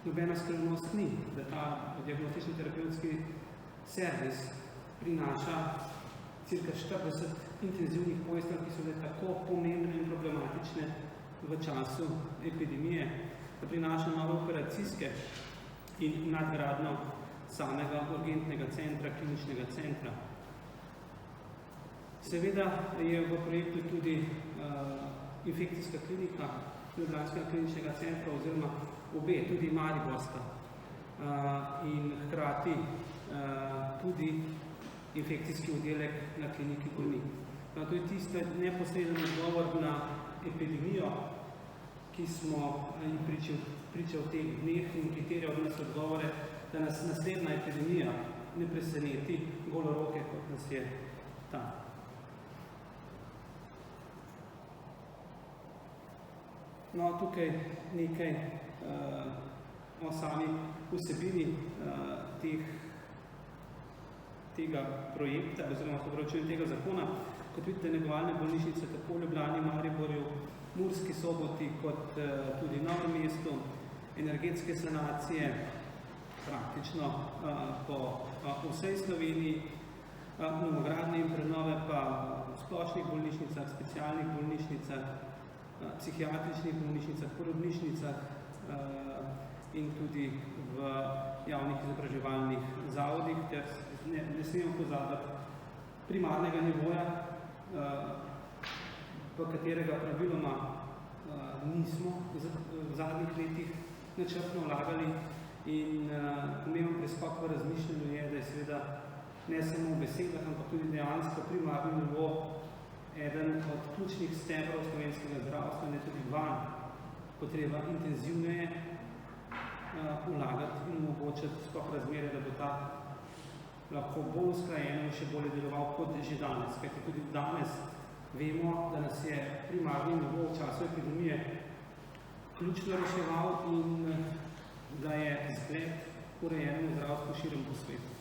nobena skrivnost ni, da ta diagnostični terapevtski servis prinaša cirka 40 intenzivnih postelj, ki so bile tako pomembne in problematične v času epidemije, da prinaša nove operacijske in nadgradnjo samega urgentnega centra, kliničnega centra. Seveda je v projektu tudi infekcijska klinika Ljubljanskega kliničnega centra oziroma obe, tudi mariborska in hkrati tudi infekcijski oddelek na kliniki Golnik. To je tisto neposreden odgovor na epidemijo, ki smo priča v teh dneh in ki terja od nas odgovore, da nas naslednja epidemija ne preseneti goloroke, kot nas je ta. No, tukaj nekaj o sami vsebini tega projekta, oziroma tega zakona. Kot vidite, negovalne bolnišnice tako v Ljubljani, Mariborju, Murski Soboti, kot tudi Novem mestu, energetske sanacije praktično po vsej Sloveniji, novogradnje in prenove pa v splošnih bolnišnicah, specialnih bolnišnicah, psihiatričnih bolnišnicah, porodnišnicah in tudi v javnih izobraževalnih zavodih, ter ne smemo pozabiti primarnega nivoja, v katerega praviloma nismo v zadnjih letih načrtno vlagali in pomemben preskok v razmišljanju je, da je seveda ne samo v besedah, ampak tudi dejansko primarni nivo eden od ključnih stebrov slovenskega zdravstva in je tudi vanj potreba intenzivneje vlagati in omogočiti sploh razmere, da bo ta lahko bolj usklajeno in še bolje deloval kot že danes. Kajti tudi danes vemo, da nas je primarni nivo v času epidemije ključno reševal in da je zgled urejenemu zdravstvu širom po svetu.